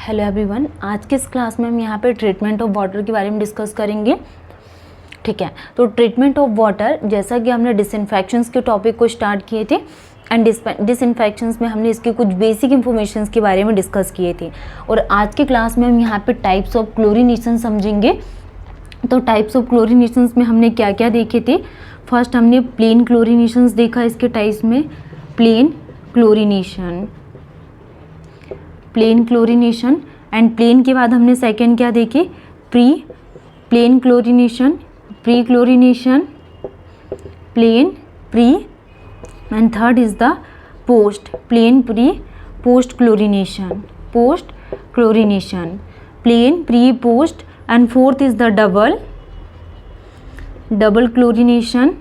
Hello everyone, आज के इस क्लास में हम यहाँ पे ट्रीटमेंट ऑफ वाटर के बारे में डिस्कस करेंगे। ठीक है, तो ट्रीटमेंट ऑफ वाटर, जैसा कि हमने डिसइंफेक्शंस के टॉपिक को स्टार्ट किए थे एंड डिसइंफेक्शंस में हमने इसके कुछ बेसिक इंफॉर्मेशंस के बारे में डिस्कस किए थे। और आज के क्लास में हम यहाँ पे टाइप्स ऑफ क्लोरीनेशन समझेंगे। तो टाइप्स ऑफ क्लोरीनेशंस में हमने क्या क्या देखे थे। फर्स्ट हमने प्लेन क्लोरीनेशंस देखा, इसके टाइप्स में plain chlorination, plain chlorination and plain के बाद हमने सेकेंड क्या देखे, plain chlorination, pre chlorination, plain, pre and third is the post, plain, pre, post chlorination, post chlorination, plain, pre, post and fourth is the double chlorination,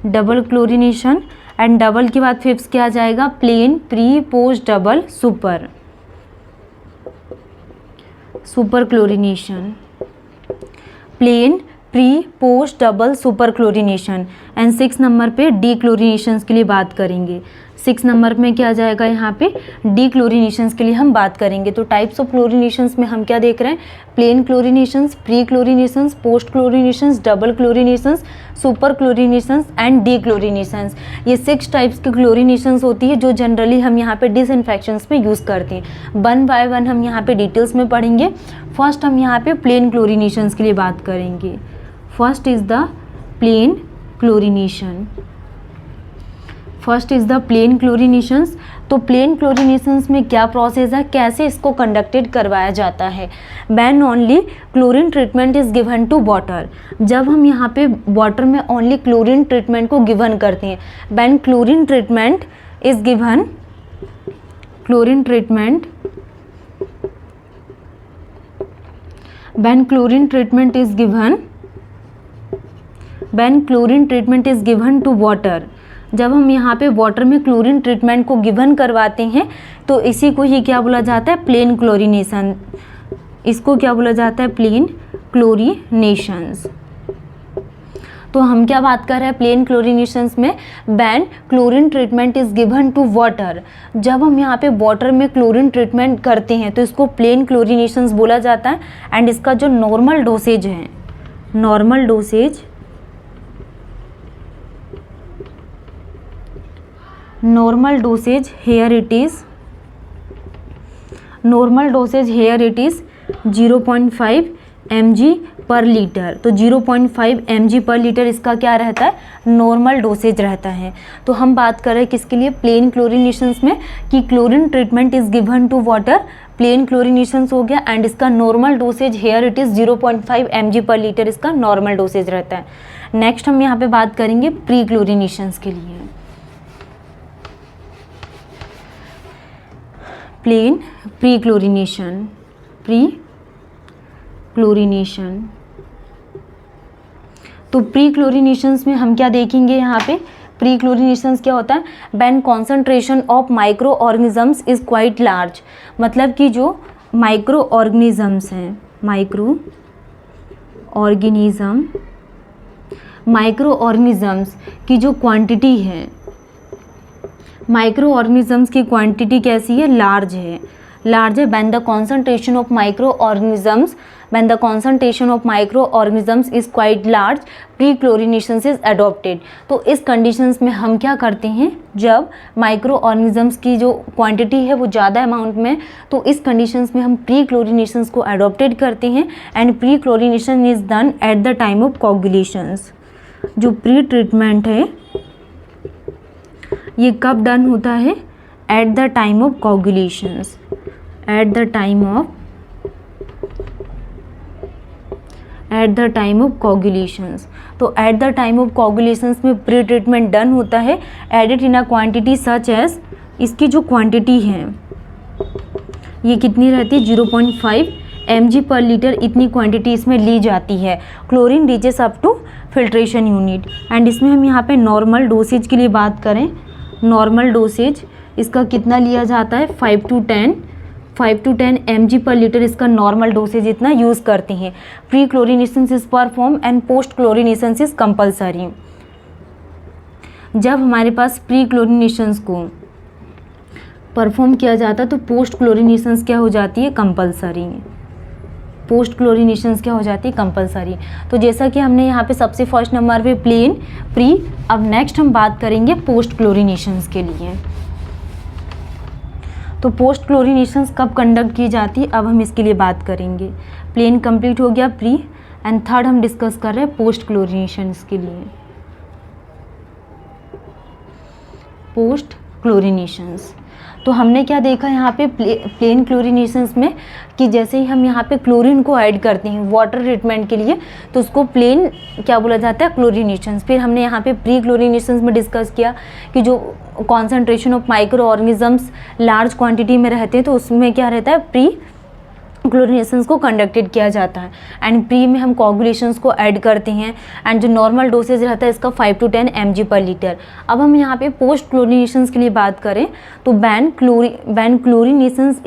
double chlorination and double के बाद fifth क्या आ जाएगा, plain, pre, post, double, super chlorination, plain, pre, post, double, super chlorination and 6 number पे D क्लोरीनेशंस के लिए बात करेंगे। 6 नंबर में क्या आ जाएगा, यहाँ पे डी क्लोरीनेशंस के लिए हम बात करेंगे। तो टाइप्स ऑफ क्लोरीनेशंस में हम क्या देख रहे हैं, plain chlorinations, pre chlorinations, post chlorinations, double chlorinations, super chlorinations and dechlorinations. ये 6 टाइप्स की क्लोरीनेशंस होती है जो जनरली हम यहाँ पे डिसइंफेक्शंस में यूज़ करते हैं। 1 बाय 1 हम यहाँ पे डिटेल्स में पढ़ेंगे। फर्स्ट हम यहाँ पे प्लेन क्लोरीनेशंस के लिए बात करेंगे। First is the plain chlorination, first is the plain chlorinations. तो प्लेन क्लोरीनेशंस में क्या प्रोसेस है, कैसे इसको कंडक्टेड करवाया जाता है। When only chlorine treatment is given to water, जब हम यहाँ पे वाटर में ओनली क्लोरीन ट्रीटमेंट को गिवन करते हैं। When chlorine treatment is given, chlorine treatment, when chlorine treatment is given, when chlorine treatment is given to water, जब हम यहाँ पे वाटर में क्लोरीन ट्रीटमेंट को गिवन करवाते हैं तो इसी को ही क्या बोला जाता है, प्लेन क्लोरीनेशन। इसको क्या बोला जाता है, प्लेन क्लोरीनेशंस। तो हम क्या बात कर रहे हैं प्लेन क्लोरीनेशंस में, when chlorine treatment is given to water, जब हम यहाँ पे वाटर में क्लोरीन ट्रीटमेंट करते हैं तो इसको प्लेन क्लोरीनेशंस बोला जाता है। एंड इसका जो नॉर्मल डोसेज है, normal dosage, normal dosage here it is, normal dosage here it is 0.5 mg पर लीटर। तो 0.5 mg पर लीटर इसका क्या रहता है, नॉर्मल डोसेज रहता है। तो हम बात कर रहे हैं किसके लिए, प्लेन क्लोरीनेशंस में, कि chlorine treatment is given to water, plain chlorinations हो गया एंड इसका normal dosage here it is 0.5 mg पर लीटर इसका नॉर्मल डोसेज रहता है। नेक्स्ट हम यहाँ पे बात करेंगे प्री क्लोरीनेशंस के लिए। Plain, pre chlorination, pre chlorination. तो प्री क्लोरीनेशंस में हम क्या देखेंगे, यहाँ पे प्री क्लोरीनेशंस क्या होता है, when concentration of microorganisms is quite large, मतलब कि जो माइक्रो ऑर्गेनिजम्स हैं, माइक्रो ऑर्गेनिज्म, माइक्रो ऑर्गेनिजम्स की जो क्वांटिटी है, माइक्रो ऑर्गेनिजम्स की क्वांटिटी कैसी है, लार्ज है, लार्ज है। When the concentration of microorganisms, when the concentration of microorganisms is quite large, pre chlorinations is adopted. तो इस कंडीशंस में हम क्या करते हैं, जब माइक्रो ऑर्गेनिजम्स की जो क्वांटिटी है वो ज़्यादा अमाउंट में, तो इस कंडीशंस में हम प्री क्लोरीनेशंस को अडॉप्टेड करते हैं। And pre chlorination is done at the time of coagulations. जो प्री ट्रीटमेंट है ये कब डन होता है, at the time of coagulations, at the time of, at the time of coagulations. तो at the time of coagulations में pre treatment done होता है, added in a quantity such as, इसकी जो क्वांटिटी है ये कितनी रहती है, 0.5 mg पर लीटर, इतनी क्वांटिटी इसमें ली जाती है। Chlorine reaches up to filtration unit. And इसमें हम यहाँ पे नॉर्मल डोसेज के लिए बात करें, नॉर्मल डोसेज इसका कितना लिया जाता है, 5 to 10 mg पर लीटर इसका नॉर्मल डोसेज इतना यूज़ करते हैं। Pre chlorination is perform and post chlorination is compulsory. जब हमारे पास प्री क्लोरीनेशन को परफॉर्म किया जाता है तो पोस्ट क्लोरीनेशंस क्या हो जाती है, कंपलसरी। पोस्ट क्लोरीनेशंस क्या हो जाती है, कंपलसरी। तो जैसा कि हमने यहाँ पे सबसे फर्स्ट नंबर पे प्लेन, प्री, अब नेक्स्ट हम बात करेंगे पोस्ट क्लोरीनेशंस के लिए। तो पोस्ट क्लोरीनेशंस कब कंडक्ट की जाती है, अब हम इसके लिए बात करेंगे। प्लेन कंप्लीट हो गया, प्री, एंड थर्ड हम डिस्कस कर रहे हैं पोस्ट क्लोरीनेशंस के लिए। पोस्ट क्लोरीनेशंस, तो हमने क्या देखा यहाँ पे प्लेन क्लोरीनेशंस में कि जैसे ही हम यहाँ पे क्लोरीन को ऐड करते हैं वाटर ट्रीटमेंट के लिए तो उसको प्लेन क्या बोला जाता है, क्लोरीनेशंस। फिर हमने यहाँ पे प्री क्लोरीनेशंस में डिस्कस किया कि जो concentration of micro organisms large quantity में रहते हैं तो उसमें क्या रहता है, प्री क्लोरीनेशंस को कंडक्टेड किया जाता है। एंड प्री में हम कोगुलेशंस को ऐड करते हैं एंड जो नॉर्मल डोसेज रहता है इसका 5 to 10 mg/L। अब हम यहाँ पे पोस्ट क्लोरीनेशंस के लिए बात करें तो when chlorinations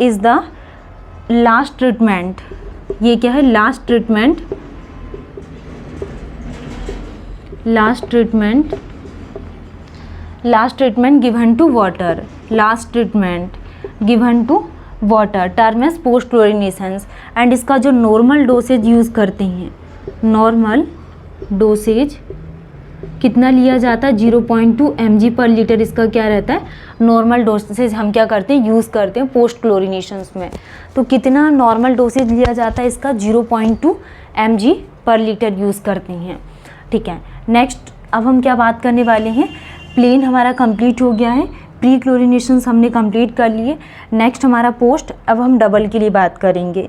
is the last treatment. ये क्या है, last treatment given to water, term as post chlorinations. And इसका जो नॉर्मल डोसेज यूज़ करते हैं, नॉर्मल डोसेज कितना लिया जाता है, 0.2 mg/L इसका क्या रहता है, नॉर्मल डोसेज हम क्या करते हैं, यूज़ करते हैं पोस्ट क्लोरीनेशंस में। तो कितना नॉर्मल डोसेज लिया जाता है इसका, 0.2 mg/L यूज़ करते हैं। ठीक है, नेक्स्ट अब हम क्या बात करने वाले हैं, प्लेन हमारा कंप्लीट हो गया है, प्री क्लोरीनेशंस हमने कंप्लीट कर लिए। नेक्स्ट हमारा पोस्ट, अब हम डबल के लिए बात करेंगे।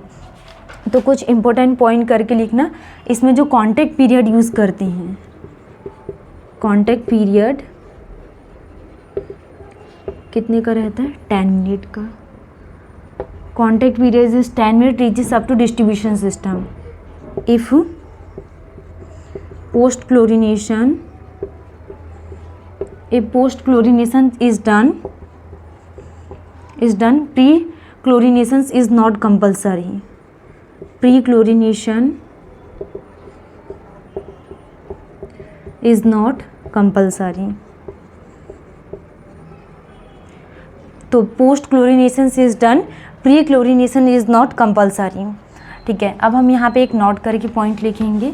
तो कुछ इंपॉर्टेंट पॉइंट करके लिखना, इसमें जो कॉन्टैक्ट पीरियड यूज़ करते हैं, कॉन्टैक्ट पीरियड कितने का रहता है, 10 मिनट का। Contact period is 10 minute, reaches up to distribution system. If post chlorination is done, pre-chlorination is not compulsory. Pre-chlorination is not compulsory. तो post chlorination is done, pre chlorination is not compulsory. ठीक है, अब हम यहाँ पे एक note करके point लिखेंगे।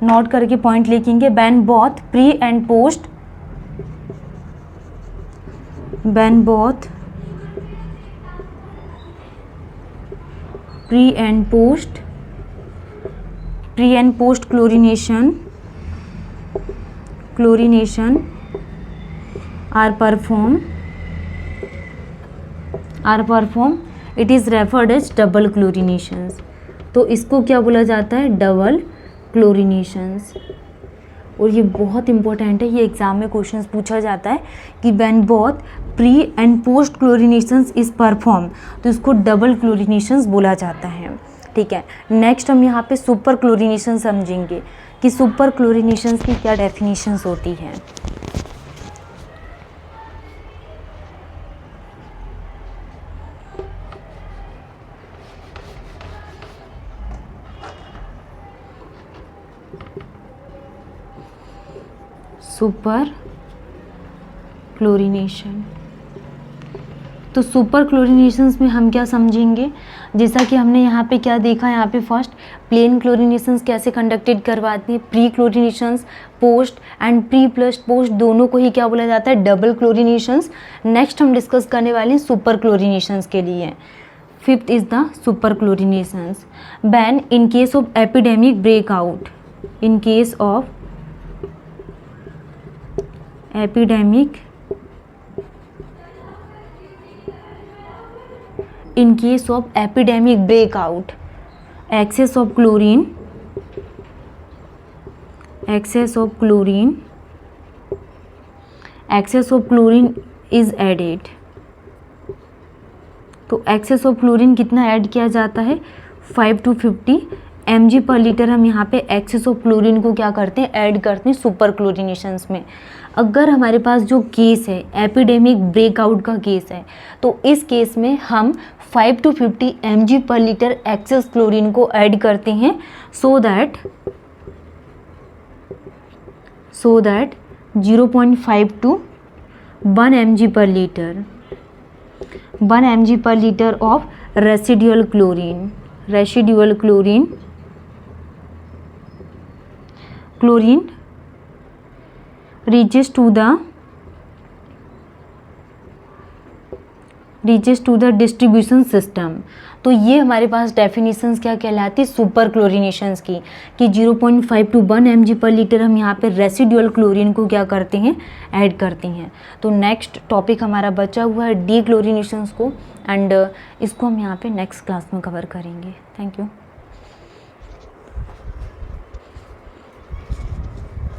नोट करके पॉइंट लिखेंगे, when both pre and post, when both pre and post chlorination are perform, it is referred as double chlorinations. तो इसको क्या बोला जाता है, डबल क्लोरीनेशंस। और ये बहुत इंपॉर्टेंट है, ये एग्जाम में क्वेश्चंस पूछा जाता है कि when both pre and post chlorinations is perform, तो इसको डबल क्लोरीनेशंस बोला जाता है। ठीक है, नेक्स्ट हम यहाँ पे सुपर क्लोरीनेशन समझेंगे कि सुपर क्लोरीनेशंस की क्या डेफिनेशंस होती हैं। सुपर क्लोरीनेशन, तो सुपर क्लोरीनेशंस में हम क्या समझेंगे, जैसा कि हमने यहाँ पे क्या देखा, यहाँ पे फर्स्ट प्लेन क्लोरीनेशंस कैसे कंडक्टेड करवाती है, pre chlorinations, post and pre plus post दोनों को ही क्या बोला जाता है, डबल क्लोरीनेशंस। नेक्स्ट हम डिस्कस करने वाले हैं सुपर क्लोरीनेशंस के लिए। Fifth is the super chlorinations. When in case of epidemic breakout, in case of epidemic, in case of epidemic breakout, excess of chlorine is added। तो excess of chlorine कितना add किया जाता है, 5 to 50 mg पर litre हम यहाँ पे access of chlorine को क्या करते हैं, ऐड करते हैं सुपर क्लोरीनेशंस में। अगर हमारे पास जो केस है एपिडेमिक ब्रेकआउट का केस है, तो इस केस में हम 5 to 50 mg पर लीटर एक्सेस क्लोरीन को ऐड करते हैं so that 0.5 to 1 mg per liter, 1 mg per liter of residual chlorine reaches to the distribution system। तो ये हमारे पास डेफिनेशंस क्या कहलाती है सुपर क्लोरीनेशंस की, कि 0.5 to 1 mg पर लीटर हम यहाँ पे रेसिडुअल क्लोरीन को क्या करते हैं, ऐड करते हैं। तो नेक्स्ट टॉपिक हमारा बचा हुआ है डी क्लोरीनेशंस को, एंड इसको हम यहाँ पे नेक्स्ट क्लास में कवर करेंगे। Thank you.